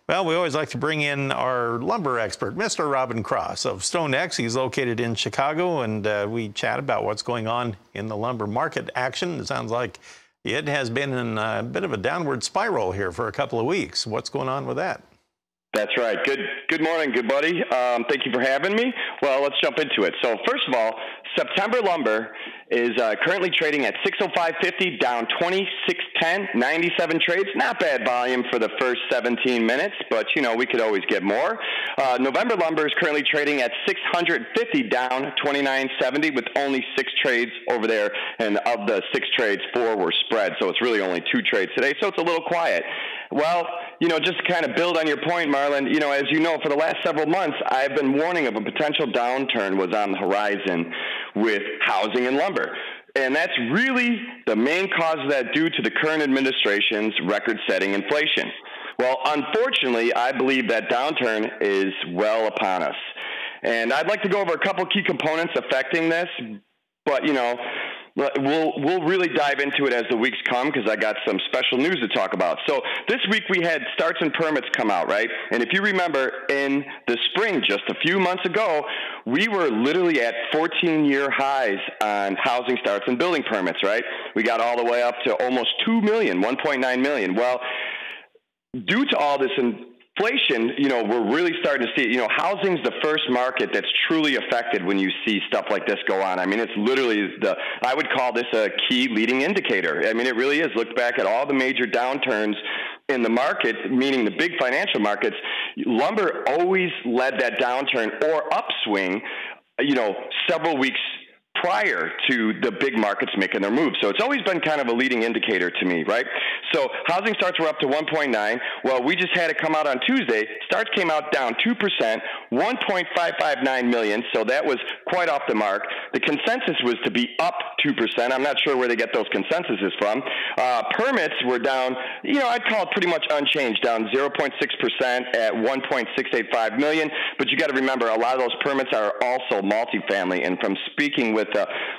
Well, we always like to bring in our lumber expert, Mr. Robin Cross of StoneX. He's located in Chicago, and we chat about what's going on in the lumber market action. It sounds like it has been in a bit of a downward spiral here for a couple of weeks. What's going on with that? That's right. Good morning, good buddy. Thank you for having me. Well, let's jump into it. So first of all, September lumber is currently trading at 605.50, down 26.10, 97 trades. Not bad volume for the first 17 minutes, but you know we could always get more. November lumber is currently trading at 650, down 29.70, with only 6 trades over there, and of the 6 trades, 4 were spread, so it's really only 2 trades today. So it's a little quiet. Well, you know, just to kind of build on your point, Marlon, you know, as you know, for the last several months, I've been warning of a potential downturn was on the horizon with housing and lumber. And that's really the main cause of that, due to the current administration's record-setting inflation. Well, unfortunately, I believe that downturn is well upon us. And I'd like to go over a couple key components affecting this, but, you know, we'll really dive into it as the weeks come, because I got some special news to talk about. So this week we had starts and permits come out, right? And if you remember, in the spring, just a few months ago, we were literally at 14-year highs on housing starts and building permits, right? We got all the way up to almost 2 million, 1.9 million. Well, due to all this inflation, you know, we're really starting to see it. You know, housing's the first market that's truly affected when you see stuff like this go on. I mean, it's literally I would call this a key leading indicator. I mean, it really is. Look back at all the major downturns in the market, meaning the big financial markets. Lumber always led that downturn or upswing, you know, several weeks prior to the big markets making their move. So it's always been kind of a leading indicator to me, right? So housing starts were up to 1.9. Well, we just had it come out on Tuesday. Starts came out down 2%, 1.559 million. So that was quite off the mark. The consensus was to be up 2%. I'm not sure where they get those consensuses from. Permits were down, you know, I'd call it pretty much unchanged, down 0.6% at 1.685 million. But you got to remember, a lot of those permits are also multifamily. And from speaking with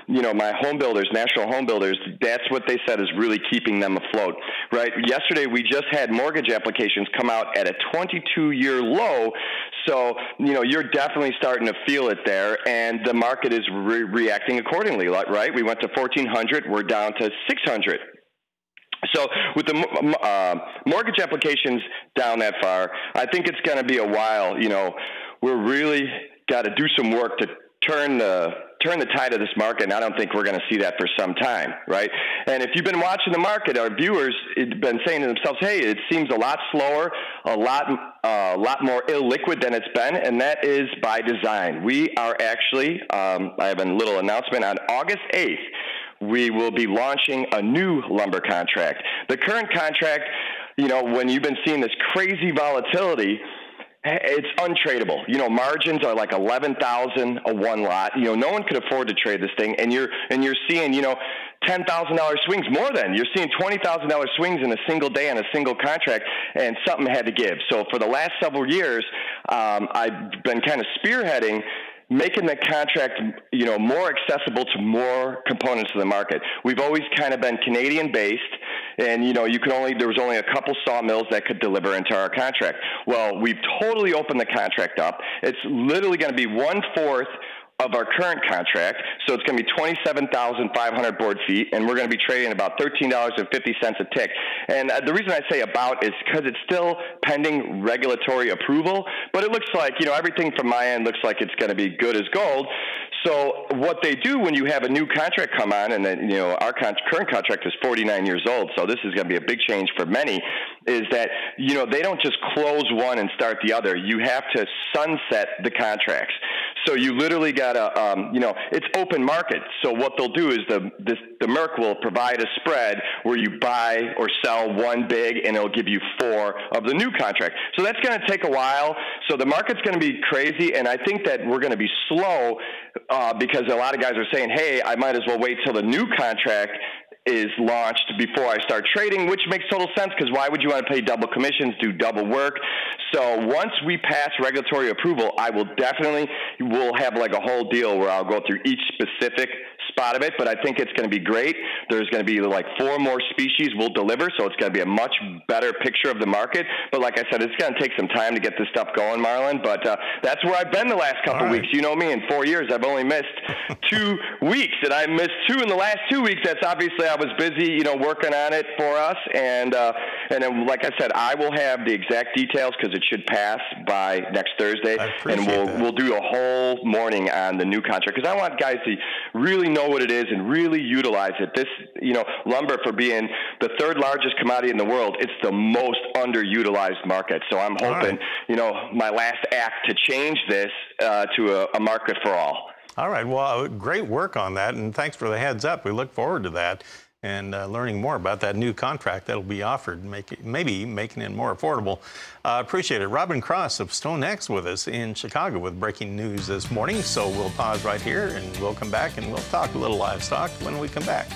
you know, my home builders, national home builders, that's what they said is really keeping them afloat, right? Yesterday, we just had mortgage applications come out at a 22-year low. So, you know, you're definitely starting to feel it there, and the market is reacting accordingly, right? We went to 1,400, we're down to 600. So with the mortgage applications down that far, I think it's going to be a while. You know, we're really got to do some work to turn the tide of this market, and I don't think we're going to see that for some time, right? And if you've been watching the market, our viewers have been saying to themselves, hey, it seems a lot slower, a lot more illiquid than it's been, and that is by design. We are actually, I have a little announcement, on August 8th, we will be launching a new lumber contract. The current contract, you know, when you've been seeing this crazy volatility, it's untradeable. You know, margins are like 11,000 a one lot. You know, no one could afford to trade this thing, and you're seeing, you know, $10,000 swings, more than you're seeing $20,000 swings in a single day on a single contract, and something had to give. So for the last several years, I've been kind of spearheading making the contract, you know, more accessible to more components of the market. We've always kind of been Canadian-based, and, you know, there was only a couple sawmills that could deliver into our contract. Well, we've totally opened the contract up. It's literally going to be 1/4 of our current contract, so it's going to be 27,500 board feet, and we're going to be trading about $13.50 a tick. And the reason I say about is because it's still pending regulatory approval, but it looks like, you know, everything from my end looks like it's going to be good as gold. So what they do when you have a new contract come on, and then, you know, our current contract is 49 years old, so this is going to be a big change for many, is that, you know, they don't just close one and start the other. You have to sunset the contracts. So you literally got to, you know, it's open market. So what they'll do is the Merc will provide a spread where you buy or sell one big, and it'll give you 4 of the new contract. So that's going to take a while. So the market's going to be crazy, and I think that we're going to be slow because a lot of guys are saying, hey, I might as well wait till the new contract is launched before I start trading, which makes total sense, because why would you want to pay double commissions, do double work? So once we pass regulatory approval, I will definitely, we'll have like a whole deal where I'll go through each specific spot of it, but I think it's going to be great. There's going to be like 4 more species we'll deliver, so it's going to be a much better picture of the market. But like I said, it's going to take some time to get this stuff going, Marlon. But that's where I've been the last couple weeks. You know me, in 4 years, I've only missed 2 weeks, and I missed 2 in the last 2 weeks. That's obviously I was busy, you know, working on it for us. And then, like I said, I will have the exact details because it should pass by next Thursday, and we'll do a whole morning on the new contract because I want guys to really know what it is and really utilize it. This, you know, lumber, for being the 3rd largest commodity in the world, it's the most underutilized market. So I'm hoping, you know, my last act to change this to a market for all. All right. Well, great work on that, and thanks for the heads up. We look forward to that and learning more about that new contract that'll be offered, maybe making it more affordable. Appreciate it. Robin Cross of StoneX with us in Chicago with breaking news this morning. So we'll pause right here, and we'll come back, and we'll talk a little livestock when we come back.